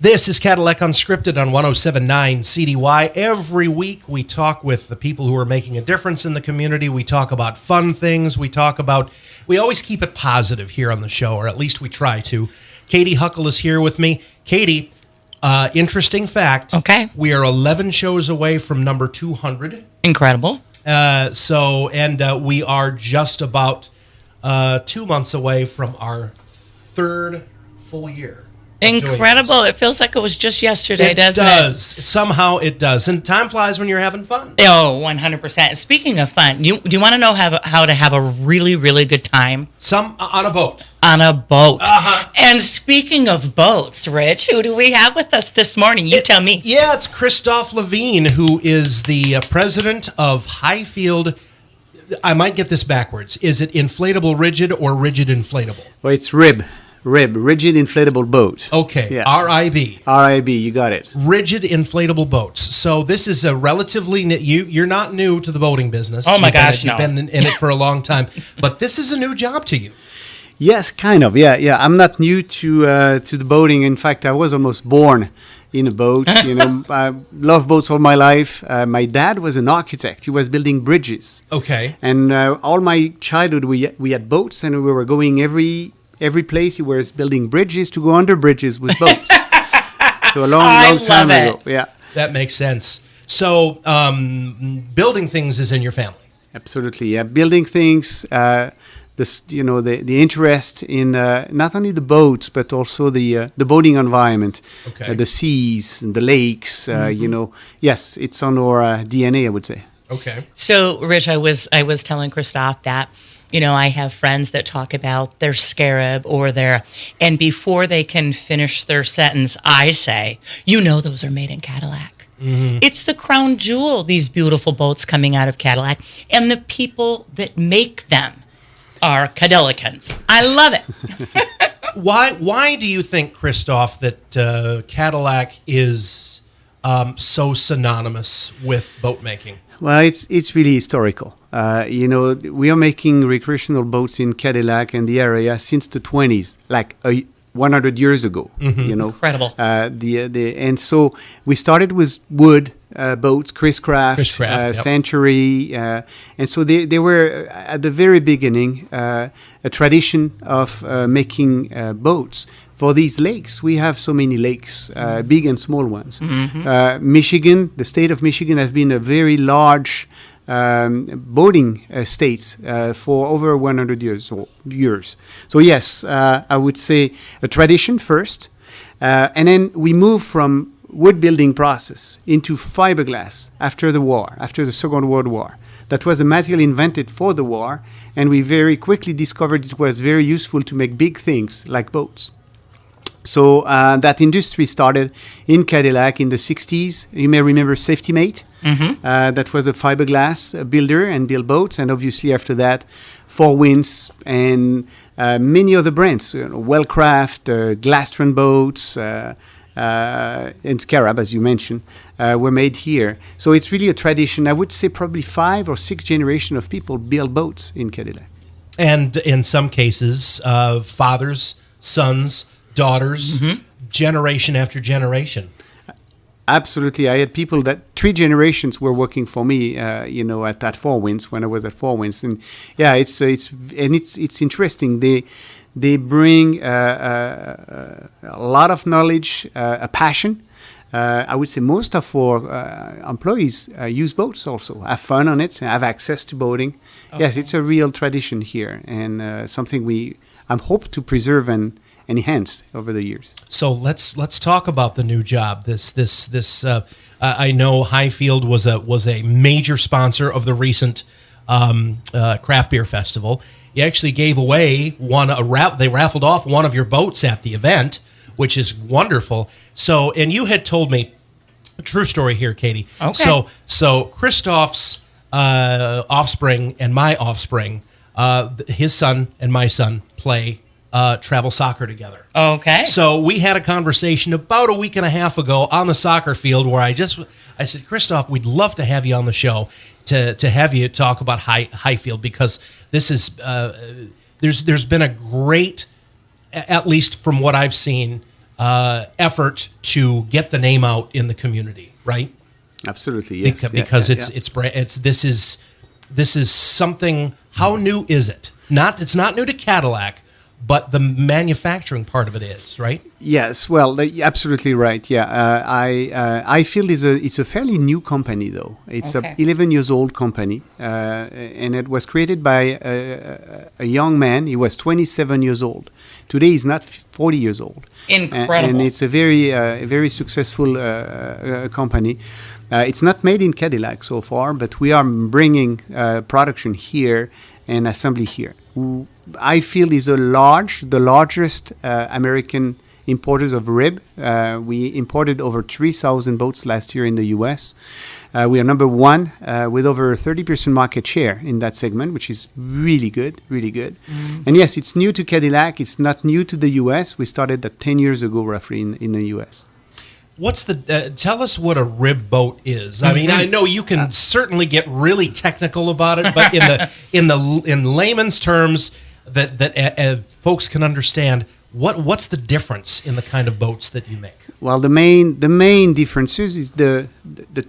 This is Cadillac Unscripted on 107.9 CDY. Every week we talk with the people who are making a difference in the community. We talk about fun things. We always keep it positive here on the show, or at least we try to. Katie Huckle is here with me. Katie, interesting fact. Okay. We are 11 shows away from number 200. Incredible. We are just about 2 months away from our third full year. Incredible. It feels like it was just yesterday, doesn't it? It does. Somehow it does. And time flies when you're having fun. Oh, 100%. Speaking of fun, do you want to know how to have a really, really good time? On a boat. On a boat. Uh-huh. And speaking of boats, Rich, who do we have with us this morning? You tell me. Yeah, it's Christophe Lavigne, who is the president of Highfield. I might get this backwards. Is it inflatable rigid or rigid inflatable? Well, it's RIB, rigid inflatable boat. Okay, Yeah. RIB. RIB, you got it. Rigid inflatable boats. So this is a relatively you're not new to the boating business. Oh my gosh, You've been in it for a long time, but this is a new job to you. Yes, kind of. Yeah. I'm not new to the boating. In fact, I was almost born in a boat. I love boats all my life. My dad was an architect. He was building bridges. Okay. And all my childhood, we had boats, and we were going every place. He was building bridges to go under bridges with boats. So a long time ago. Yeah. That makes sense. So building things is in your family. Absolutely. Yeah. Building things. The interest in not only the boats but also the boating environment, the seas, and the lakes. Yes, it's on our DNA, I would say. Okay. So, Rich, I was telling Christophe that I have friends that talk about their Scarab and before they can finish their sentence, I say, those are made in Cadillac. Mm-hmm. It's the crown jewel, these beautiful boats coming out of Cadillac, and the people that make them are Cadillacans. I love it. Why do you think, Christophe, that Cadillac is so synonymous with boat making? Well, it's really historical. We are making recreational boats in Cadillac and the area since the 20s, like 100 years ago. Mm-hmm. Incredible. And so we started with wood boats, Chris Craft, yep. Century, and so they were at the very beginning a tradition of making boats for these lakes. We have so many lakes, big and small ones. Mm-hmm. Michigan, the state of Michigan, has been a very large boating states for over 100 years. So yes, I would say a tradition first, and then we move from wood building process into fiberglass after the Second World War. That was a material invented for the war, and we very quickly discovered it was very useful to make big things like boats. So that industry started in Cadillac in the 60s. You may remember Safety Mate. Mm-hmm. That was a fiberglass builder and built boats. And obviously after that, Four Winds and many other brands. Wellcraft, Glastron boats, and Scarab, as you mentioned, were made here. So it's really a tradition. I would say probably 5 or 6 generations of people build boats in Cadillac. And in some cases, fathers, sons, daughters, mm-hmm. generation after generation. Absolutely. I had people that 3 generations were working for me, at Four Winds when I was at Four Winds. And yeah, it's interesting. They bring a lot of knowledge, a passion. I would say most of our employees use boats also, have fun on it, have access to boating. Okay. Yes, it's a real tradition here, and something I hope to preserve and enhance over the years. So let's talk about the new job. I know Highfield was a major sponsor of the recent craft beer festival. You actually gave away they raffled off one of your boats at the event, which is wonderful. So, and you had told me a true story here, Katie. Okay. So Christophe's offspring and my offspring, his son and my son play travel soccer together. Okay. So we had a conversation about a week and a half ago on the soccer field where I said, Christophe, we'd love to have you on the show to have you talk about Highfield, because this is there's been a great, at least from what I've seen, effort to get the name out in the community, right? Absolutely, yes. Because this is something. How new is it? It's not new to Cadillac, but the manufacturing part of it is, right? Yes, well, absolutely right. Yeah, Highfield it's a fairly new company, though. It's Okay. a 11 years old company, and it was created by a young man. He was 27 years old. Today, he's not 40 years old. Incredible. And it's a very successful company. It's not made in Cadillac so far, but we are bringing production here and assembly here. Highfield is the largest American importers of rib. We imported over 3,000 boats last year in the U.S. We are number one with over 30% market share in that segment, which is really good, really good. And yes, it's new to Cadillac. It's not new to the U.S. We started that 10 years ago, roughly, in the U.S. What's the? Tell us what a rib boat is. I mean, I know you can certainly get really technical about it, but in layman's terms that folks can understand, what's the difference in the kind of boats that you make? Well, the main differences is the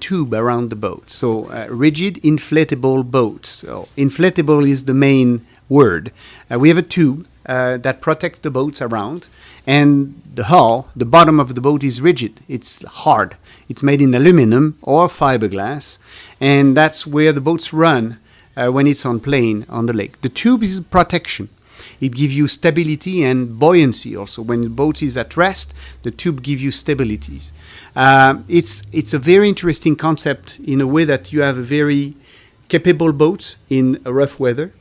tube around the boat. So rigid inflatable boats. So inflatable is the main word. We have a tube that protects the boats around, and the hull, the bottom of the boat is rigid. It's hard. It's made in aluminum or fiberglass, and that's where the boats run when it's on plane on the lake. The tube is protection. It gives you stability and buoyancy also. When the boat is at rest, the tube gives you stabilities. It's a very interesting concept in a way that you have a very capable boat in rough weather.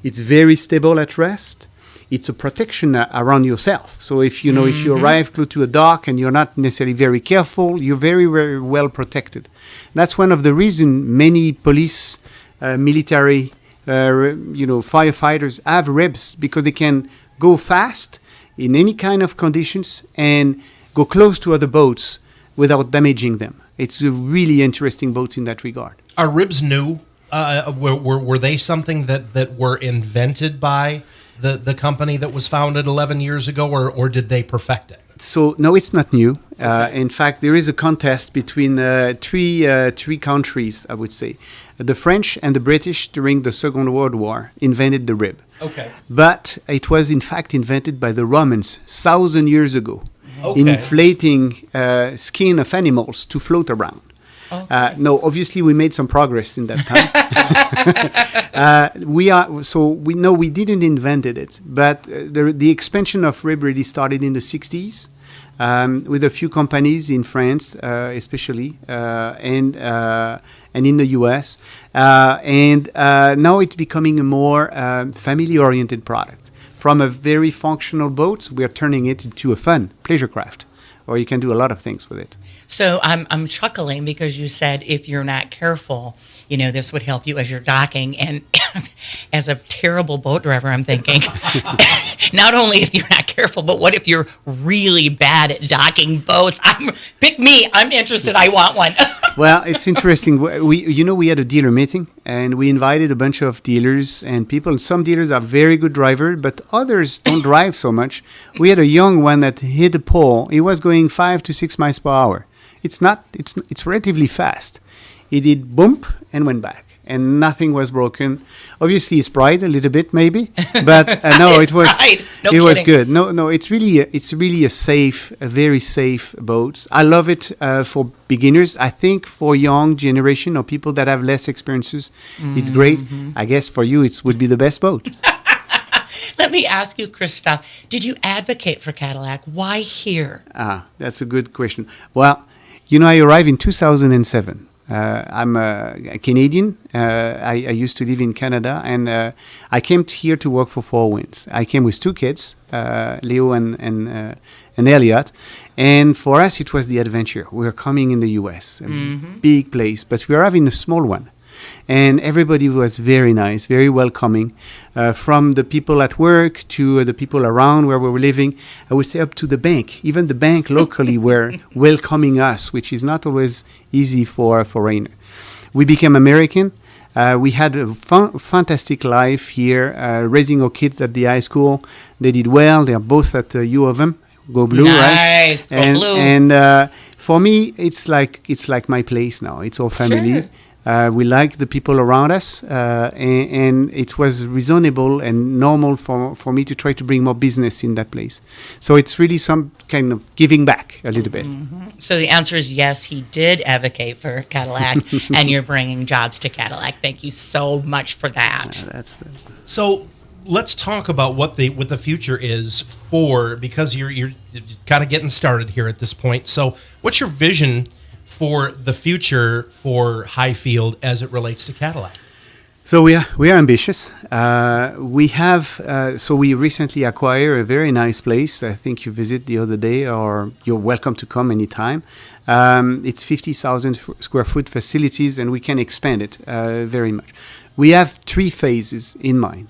It's very stable at rest. It's a protection around yourself. So if you arrive close to a dock and you're not necessarily very careful, you're very, very well protected. That's one of the reasons many police, military, firefighters have ribs, because they can go fast in any kind of conditions and go close to other boats without damaging them. It's a really interesting boat in that regard. Are ribs new? Were they something that were invented by the company that was founded 11 years ago, or did they perfect it? So no, it's not new. In fact, there is a contest between three countries, I would say. The French and the British during the Second World War invented the rib. Okay. But it was in fact invented by the Romans 1,000 years ago, Okay. inflating skin of animals to float around. Okay. No, obviously we made some progress in that time. We didn't invent it, but the expansion of rib really started in the 60s with a few companies in France, especially, and in the US, and now it's becoming a more family-oriented product. From a very functional boat, we are turning it into a fun pleasure craft, or you can do a lot of things with it. So I'm chuckling because you said if you're not careful, this would help you as you're docking. And as a terrible boat driver, I'm thinking, not only if you're not careful, but what if you're really bad at docking boats? Pick me. I'm interested. I want one. Well, it's interesting. We had a dealer meeting, and we invited a bunch of dealers and people. Some dealers are very good drivers, but others don't drive so much. We had a young one that hit a pole. He was going 5 to 6 miles per hour. It's relatively fast. He did bump and went back, and nothing was broken. Obviously, his pride a little bit, maybe, but no, it was pride. No it was kidding. good. No, it's really a very safe boat. I love it for beginners. I think for young generation or people that have less experiences, it's great. I guess for you, it would be the best boat. Let me ask you, Christophe, did you advocate for Cadillac? Why here? That's a good question. Well, I arrived in 2007. I'm a Canadian. I used to live in Canada, and I came here to work for Four Winds. I came with 2 kids, Leo and Elliot. And for us, it was the adventure. We were coming in the U.S., a big place, but we were having a small one. And everybody was very nice, very welcoming, from the people at work to the people around where we were living. I would say up to the bank. Even the bank locally were welcoming us, which is not always easy for a foreigner. We became American. We had a fantastic life here, raising our kids at the high school. They did well. They are both at U of M, go blue, right? Nice, go blue. And for me, it's like my place now. It's our family. Sure. We like the people around us, and it was reasonable and normal for me to try to bring more business in that place. So it's really some kind of giving back a little bit. So the answer is yes, he did advocate for Cadillac, and you're bringing jobs to Cadillac. Thank you so much for that. So let's talk about what the future is for, because you're kind of getting started here at this point. So what's your vision for the future for Highfield as it relates to Cadillac? So we are ambitious. We recently acquired a very nice place. I think you visit the other day, or you're welcome to come anytime. It's 50,000 square foot facilities, and we can expand it very much. We have 3 phases in mind.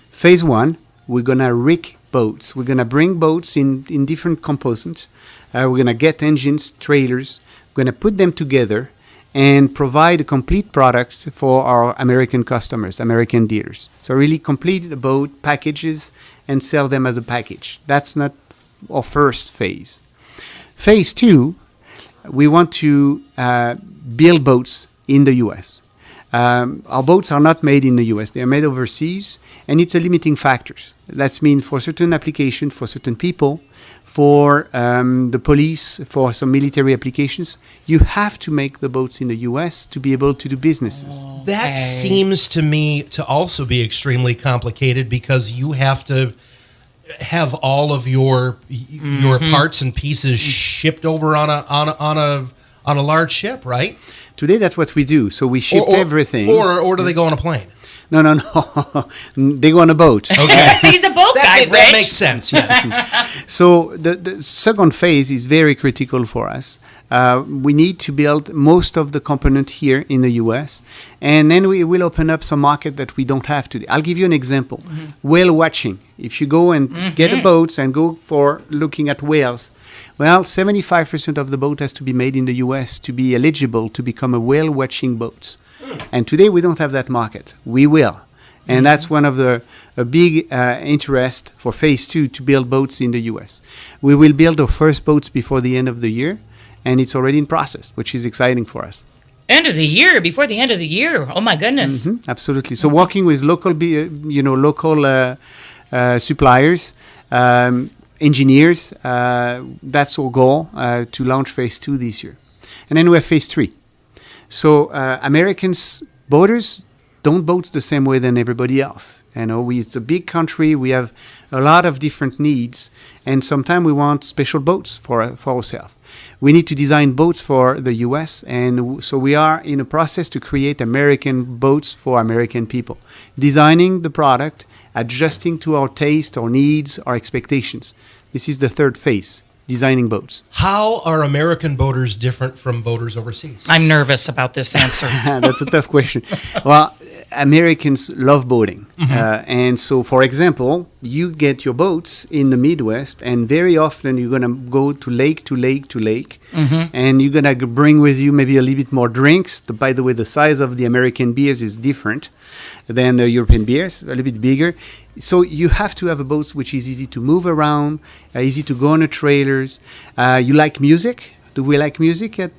Phase 1, we're gonna rig boats. We're gonna bring boats in different components. We're gonna get engines, trailers. We're going to put them together and provide a complete product for our American customers, American dealers. So really complete the boat packages and sell them as a package. That's not our first phase. Phase 2, we want to build boats in the U.S. Our boats are not made in the U.S. They are made overseas, and it's a limiting factor. That means for certain applications, for certain people, for the police, for some military applications, you have to make the boats in the U.S. to be able to do businesses. That seems to me to also be extremely complicated, because you have to have all of your parts and pieces shipped over on a large ship, right? Today, that's what we do. So we ship everything. Or do they go on a plane? No. They go on a boat. Okay. He's a boat guy, Rich. That makes sense, yeah. So the second phase is very critical for us. We need to build most of the component here in the U.S., and then we will open up some market that we don't have today. I'll give you an example. Whale watching. If you go and get a boat and go for looking at whales, well, 75% of the boat has to be made in the U.S. to be eligible to become a whale watching boat. And today we don't have that market. We will. And that's one of the big interest for phase 2, to build boats in the U.S. We will build our first boats before the end of the year, and it's already in process, which is exciting for us. End of the year, before the end of the year. Oh my goodness. Absolutely. So working with local suppliers, engineers, that's our goal, to launch phase 2 this year. And then we have phase 3. So Americans, boaters, don't boat the same way than everybody else. It's a big country. We have a lot of different needs, and sometimes we want special boats for ourselves. We need to design boats for the U.S., and so we are in a process to create American boats for American people, designing the product, adjusting to our taste, our needs, our expectations. This is the third phase. Designing boats. How are American boaters different from boaters overseas? I'm nervous about this answer. That's a tough question. Well, Americans love boating. And so, for example, you get your boats in the Midwest, and very often you're going to go to lake, and you're going to bring with you maybe a little bit more drinks. By the way, the size of the American beers is different than the European beers, a little bit bigger. So you have to have a boat which is easy to move around, easy to go on the trailers. You like music? Do we like music at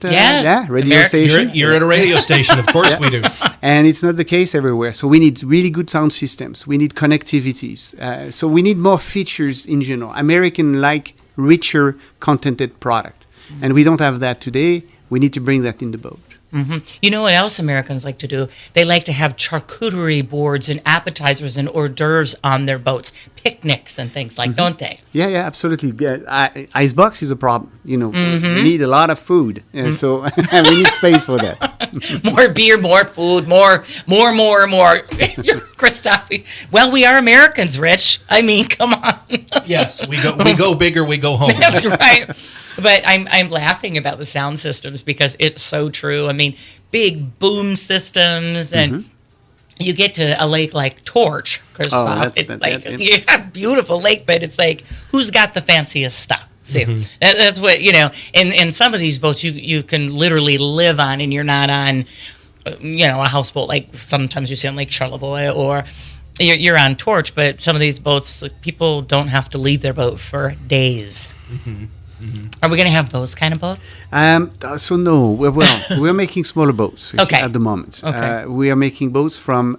radio station? You're at a radio station, of course we do. And it's not the case everywhere. So we need really good sound systems. We need connectivities. So we need more features in general. American like richer, contented product. And we don't have that today. We need to bring that in the boat. You know what else Americans like to do? They like to have charcuterie boards and appetizers and hors d'oeuvres on their boats, picnics and things like, don't they? Yeah, absolutely. Icebox is a problem. We need a lot of food, so we need space for that. More beer, more food, more. Christophe. Well, we are Americans, Rich. I mean, come on. Yes, we go big or we go home. That's right. But I'm laughing about the sound systems because it's so true. I mean, big boom systems, and you get to a lake like Torch, Christophe. Beautiful lake, but it's like, who's got the fanciest stuff? See, that's what, in some of these boats you can literally live on, and you're not on, a houseboat like sometimes you see on Lake Charlevoix, or you're on Torch, but some of these boats, people don't have to leave their boat for days. Are we going to have those kind of boats? So no, we're making smaller boats at the moment. Okay. We are making boats from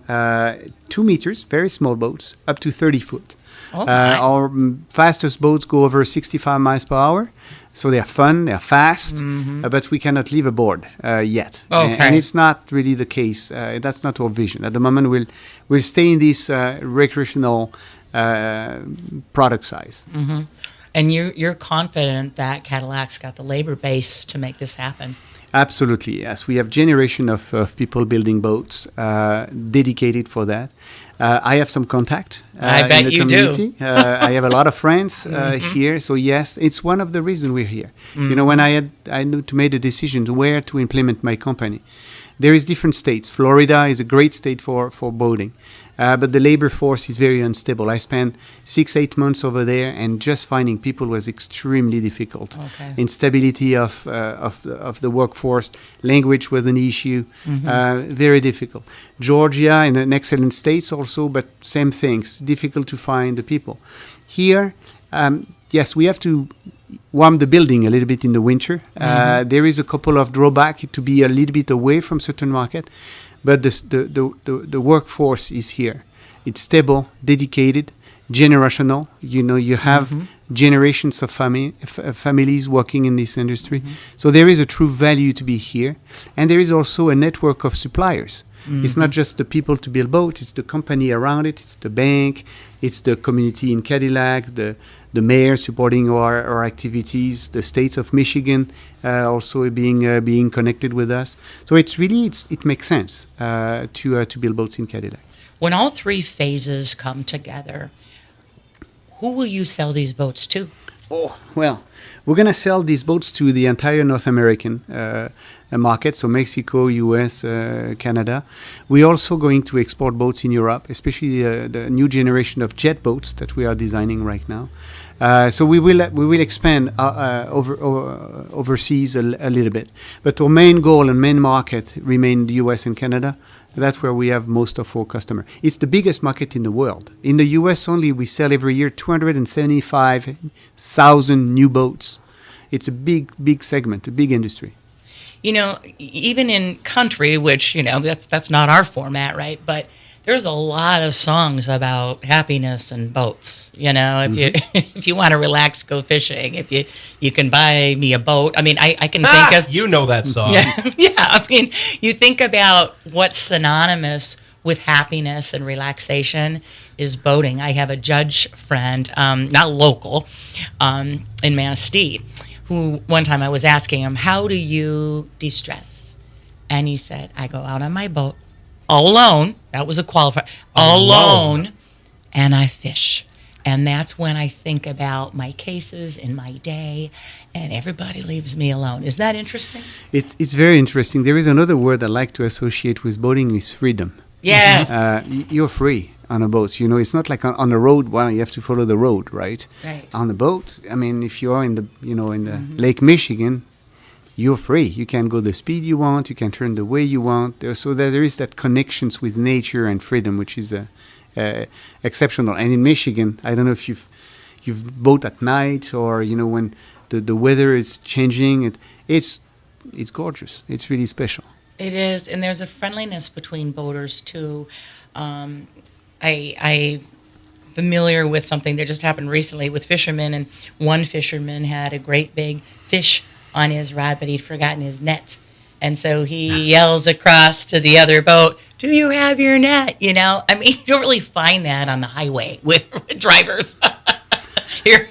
2 meters, very small boats, up to 30 foot. Oh, my. Our fastest boats go over 65 miles per hour. So they're fun, they're fast, but we cannot leave aboard yet. Okay. And it's not really the case. That's not our vision. At the moment, we'll stay in this recreational product size. And you're confident that Cadillac's got the labor base to make this happen? Absolutely, yes. We have generation of people building boats dedicated for that. I have some contact I bet in the you community. I have a lot of friends here. So yes, it's one of the reasons we're here. You know, when I need to make a decision to where to implement my company, there is different states. Florida is a great state for boating. But the labor force is very unstable. I spent 6-8 months over there, and just finding people was extremely difficult. Okay. Instability of the workforce, language was an issue, very difficult. Georgia, in an excellent states also, but same things, difficult to find the people. Here, yes, we have to warm the building a little bit in the winter. There is a couple of drawbacks to be a little bit away from certain market. But the workforce is here. It's stable, dedicated, generational. You know, you have generations of families working in this industry. So there is a true value to be here. And there is also a network of suppliers. It's not just the people to build boats, it's the company around it, it's the bank, it's the community in Cadillac, the mayor supporting our activities, the states of Michigan also being connected with us. So it makes sense to build boats in Cadillac. When all three phases come together, who will you sell these boats to? Oh, well, we're going to sell these boats to the entire North American market, so Mexico, US, Canada. We're also going to export boats in Europe, especially the new generation of jet boats that we are designing right now. So we will expand overseas a little bit. But our main goal and main market remain the US and Canada. That's where we have most of our customers. It's the biggest market in the world. In the US only, we sell every year 275,000 new boats. It's a big segment, a big industry. You know, even in country, which, you know, that's not our format, right? But there's a lot of songs about happiness and boats. You know, if you want to relax, go fishing. If you can buy me a boat. I mean, I can think of, you know that song. yeah. I mean, you think about what's synonymous with happiness and relaxation is boating. I have a judge friend, not local, in Manistee, who one time I was asking him, how do you de-stress? And he said, I go out on my boat alone. That was a qualifier. Alone. And I fish. And that's when I think about my cases in my day, and everybody leaves me alone. Is that interesting? It's very interesting. There is another word I like to associate with boating is freedom. Yes. You're free on a boat. You know, it's not like on the road. Well, you have to follow the road, right? Right. On the boat, I mean, if you are in the Lake Michigan, you're free. You can go the speed you want. You can turn the way you want. So there is that connections with nature and freedom, which is exceptional. And in Michigan, I don't know if you've boat at night or when the weather is changing. It's gorgeous. It's really special. It is, and there's a friendliness between boaters too. I'm familiar with something that just happened recently with fishermen, and one fisherman had a great big fish on his rod, but he'd forgotten his net. And so he yells across to the other boat, do you have your net? I mean, you don't really find that on the highway with drivers. Here,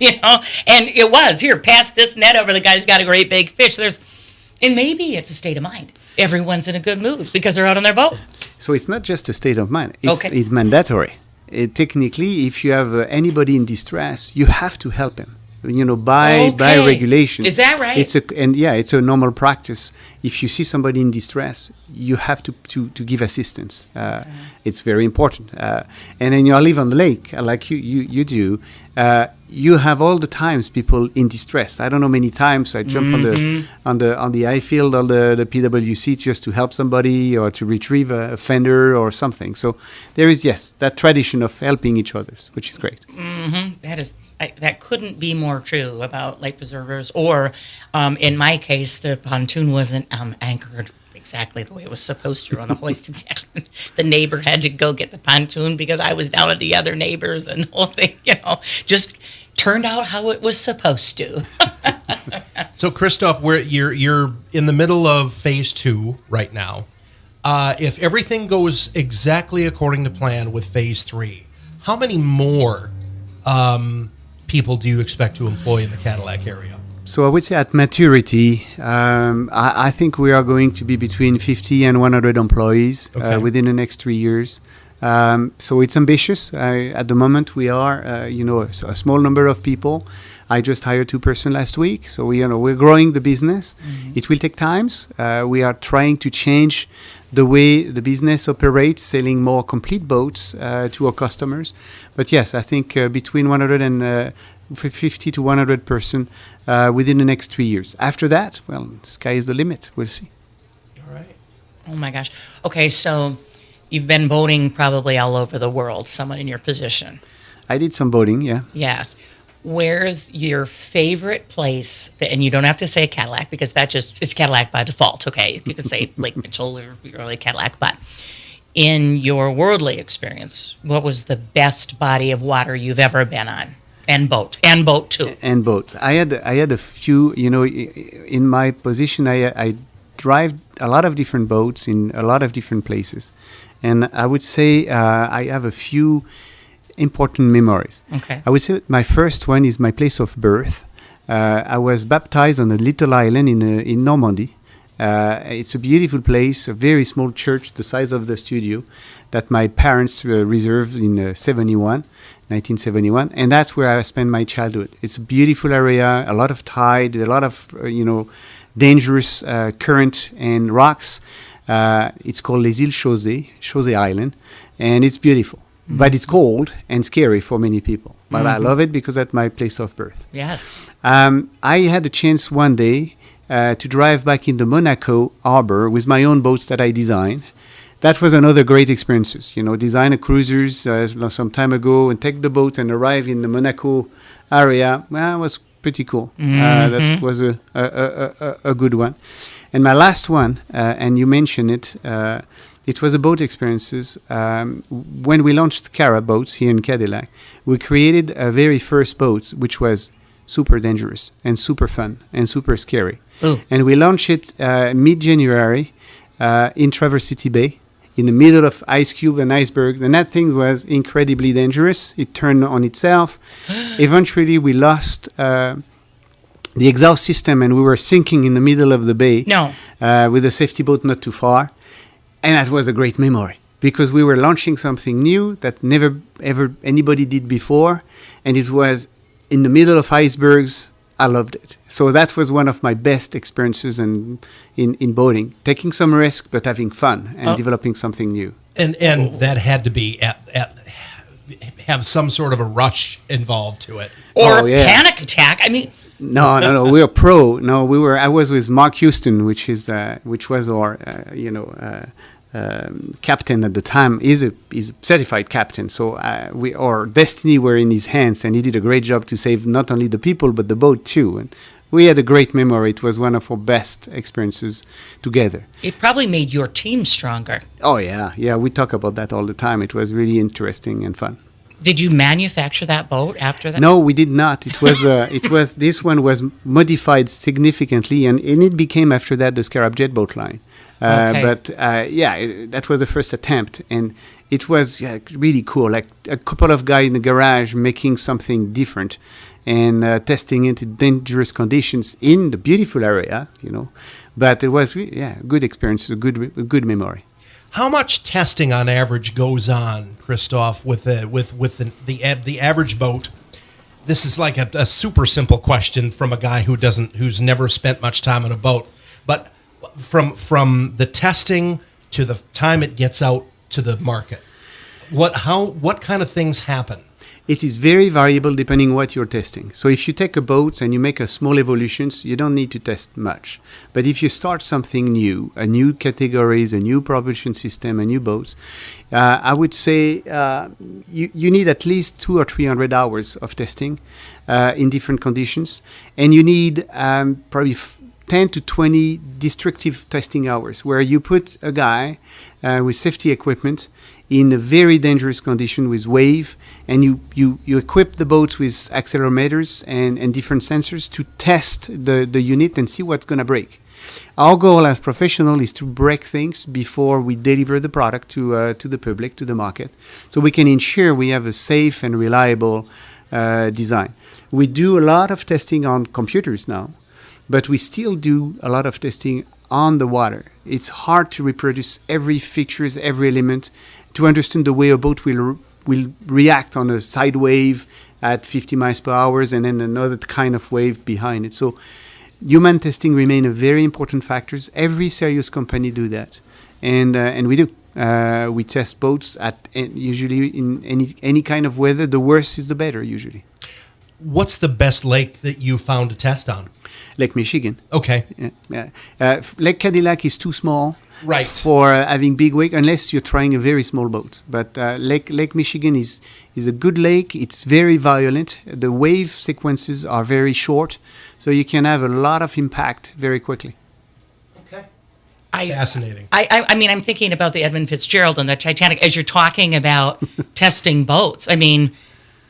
and it was, here, pass this net over, the guy's got a great big fish. And maybe it's a state of mind. Everyone's in a good mood because they're out on their boat. So it's not just a state of mind. It's mandatory. Technically, if you have anybody in distress, you have to help him. By regulation. Is that right? It's a normal practice. If you see somebody in distress, you have to give assistance. It's very important. And then you live on the lake, like you do. you have all the times people in distress. I don't know, many times I jump on the Highfield or the PWC just to help somebody or to retrieve a fender or something. So there is, yes, that tradition of helping each other, which is great. That couldn't be more true about life preservers. Or, in my case, the pontoon wasn't anchored exactly the way it was supposed to on the hoist. Exactly, the neighbor had to go get the pontoon because I was down at the other neighbors, and the whole thing, just turned out how it was supposed to. So, Christophe, you're in the middle of phase 2 right now. If everything goes exactly according to plan with phase 3, how many more people do you expect to employ in the Cadillac area? So I would say at maturity, I think we are going to be between 50 and 100 employees within the next 3 years. So it's ambitious. At the moment, we are, a small number of people. I just hired 2 persons last week. So we're growing the business. Mm-hmm. It will take time. We are trying to change the way the business operates, selling more complete boats to our customers. But yes, I think between 100 and 50 to 100 person within the next 3 years. After that, well, sky is the limit. We'll see. All right. Oh my gosh. Okay, so you've been boating probably all over the world, someone in your position. I did some boating, yeah. Yes. Where's your favorite place? And you don't have to say Cadillac because it's Cadillac by default, okay? You can say Lake Mitchell or Lake Cadillac, but in your worldly experience, what was the best body of water you've ever been on? And boat too. And boat. I had a few. In my position, I drive a lot of different boats in a lot of different places, and I would say I have a few important memories. Okay. I would say my first one is my place of birth. I was baptized on a little island in Normandy. It's a beautiful place, a very small church, the size of the studio, that my parents reserved in 1971, and that's where I spent my childhood. It's a beautiful area, a lot of tide, a lot of dangerous current and rocks. It's called Les Îles Chaussée Island, and it's beautiful. Mm-hmm. But it's cold and scary for many people. But I love it because that's my place of birth. Yes. I had a chance one day to drive back in the Monaco harbor with my own boats that I designed. That was another great experience. Design a cruisers some time ago and take the boat and arrive in the Monaco area. Well, it was pretty cool. Mm-hmm. That was a good one. And my last one, and you mentioned it, it was a boat experiences. When we launched Cara boats here in Cadillac, we created a very first boat, which was super dangerous and super fun and super scary. Ooh. And we launched it mid-January in Traverse City Bay, in the middle of ice cube and iceberg. And that thing was incredibly dangerous. It turned on itself. Eventually, we lost the exhaust system, and we were sinking in the middle of the bay with a safety boat not too far. And that was a great memory because we were launching something new that never, ever anybody did before. And it was in the middle of icebergs. I loved it. So that was one of my best experiences in boating, taking some risk, but having fun and developing something new. And that had to be have some sort of a rush involved to it. Or panic attack. I mean... No. We were pro. No, I was with Mark Houston, which was our, captain at the time. He's a certified captain. So our destiny were in his hands, and he did a great job to save not only the people but the boat too. And we had a great memory. It was one of our best experiences together. It probably made your team stronger. Oh yeah. We talk about that all the time. It was really interesting and fun. Did you manufacture that boat after that? No, we did not. It was this one was modified significantly, and it became after that the Scarab Jet boat line. But that was the first attempt, and it was really cool. Like a couple of guys in the garage making something different and testing it in dangerous conditions in the beautiful area, But it was really, a good experience, a good memory. How much testing on average goes on, Christophe, with the average boat? This is like a super simple question from a guy who's never spent much time on a boat. But from the testing to the time it gets out to the market, what kind of things happen? it is very variable depending what you're testing. So if you take a boat and you make a small evolutions, you don't need to test much. But if you start something new, a new categories, a new propulsion system, a new boats, I would say you need at least 200 or 300 hours of testing in different conditions, and you need probably 10 to 20 destructive testing hours, where you put a guy with safety equipment in a very dangerous condition with wave, and you equip the boats with accelerometers and different sensors to test the unit and see what's going to break. Our goal as professionals is to break things before we deliver the product to the public, to the market, so we can ensure we have a safe and reliable design. We do a lot of testing on computers now, but we still do a lot of testing on the water. It's hard to reproduce every features, every element, to understand the way a boat will react on a side wave at 50 miles per hour and then another kind of wave behind it. So human testing remain a very important factor. Every serious company do that, and we do. We test boats at usually in any kind of weather. The worse is the better usually. What's the best lake that you found to test on? Lake Michigan. Okay. Lake Cadillac is too small for having big wake, unless you're trying a very small boat. But Lake Michigan is a good lake. It's very violent. The wave sequences are very short, so you can have a lot of impact very quickly. Okay. Fascinating. I mean, I'm thinking about the Edmund Fitzgerald and the Titanic as you're talking about testing boats. I mean,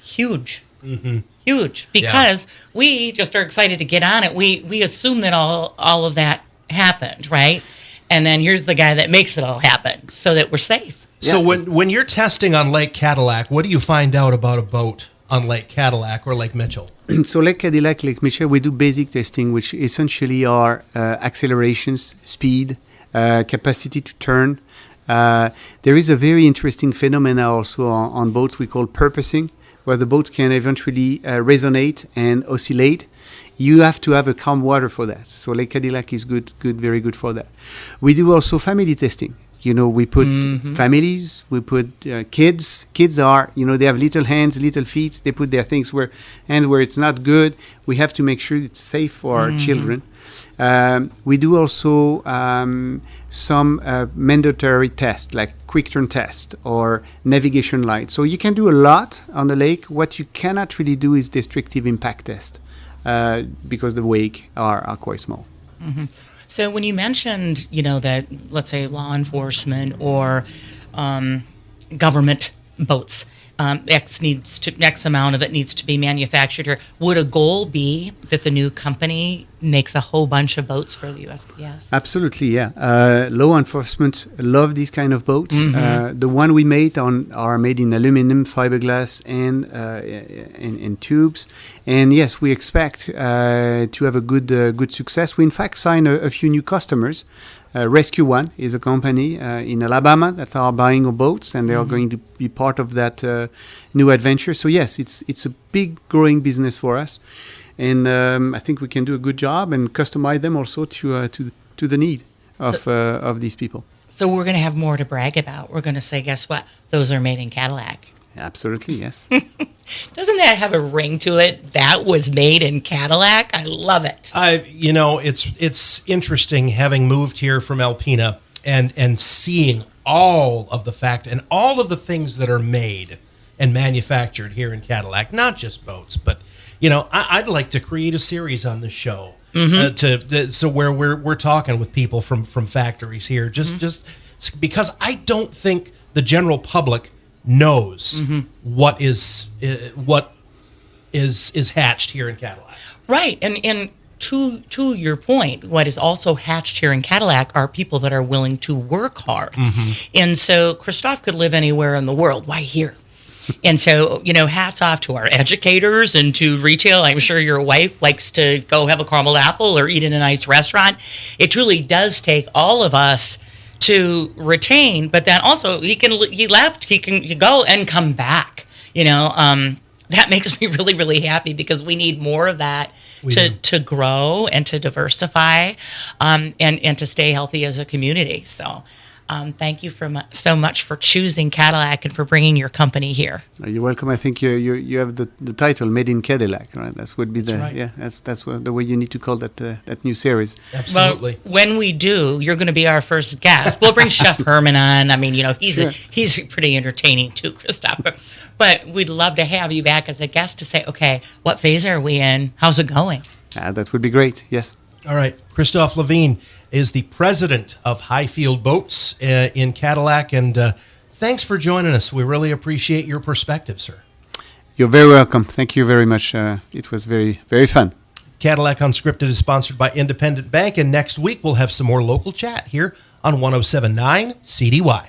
huge. Mm-hmm. Huge, because we just are excited to get on it. We assume that all of that happened, right? And then here's the guy that makes it all happen so that we're safe. So when you're testing on Lake Cadillac, what do you find out about a boat on Lake Cadillac or Lake Mitchell? So Lake Cadillac, Lake Mitchell, we do basic testing, which essentially are accelerations, speed, capacity to turn. There is a very interesting phenomena also on boats we call purposing, where the boat can eventually resonate and oscillate. You have to have a calm water for that. So Lake Cadillac is very good for that. We do also family testing. We put families, we put kids. Kids are, they have little hands, little feet. They put their things where it's not good. We have to make sure it's safe for our children. We do also some mandatory tests, like quick turn test or navigation light. So you can do a lot on the lake. What you cannot really do is destructive impact test because the wake are quite small. Mm-hmm. So when you mentioned, that, let's say, law enforcement or government boats, X amount of it needs to be manufactured here. Would a goal be that the new company makes a whole bunch of boats for the USPS? Absolutely, yeah. Law enforcement love these kind of boats. Mm-hmm. The one we made are made in aluminum, fiberglass, and tubes. And yes, we expect to have a good success. We in fact signed a few new customers. Rescue One is a company in Alabama that are buying our boats, and they are going to be part of that new adventure. So yes, it's a big growing business for us, and I think we can do a good job and customize them also to the need of these people. So we're going to have more to brag about. We're going to say, guess what? Those are made in Cadillac. Absolutely, yes. Doesn't that have a ring to it? That was made in Cadillac. I love it. It's interesting having moved here from Alpena and seeing all of the fact and all of the things that are made and manufactured here in Cadillac. Not just boats, but I'd like to create a series on this show so where we're talking with people from factories here, just because I don't think the general public knows what is hatched here in Cadillac. Right, and to your point, what is also hatched here in Cadillac are people that are willing to work hard. And so Christophe could live anywhere in the world. Why here? And so, hats off to our educators and to retail. I'm sure your wife likes to go have a caramel apple or eat in a nice restaurant. It truly does take all of us to retain, but then also he can go and come back. That makes me really, really happy because we need more of that to grow and to diversify and to stay healthy as a community. So Thank you so much for choosing Cadillac and for bringing your company here. You're welcome. I think you have the title "Made in Cadillac," right? That would be That's right. that's the way you need to call that new series. Absolutely. Well, when we do, you're going to be our first guest. We'll bring Chef Herman on. I mean, he's pretty entertaining too, Christophe. But we'd love to have you back as a guest to say, okay, what phase are we in? How's it going? That would be great. Yes. All right. Christophe Lavigne is the president of Highfield Boats in Cadillac, and thanks for joining us. We really appreciate your perspective, sir. You're very welcome. Thank you very much. It was very, very fun. Cadillac Unscripted is sponsored by Independent Bank, and next week we'll have some more local chat here on 107.9 CDY.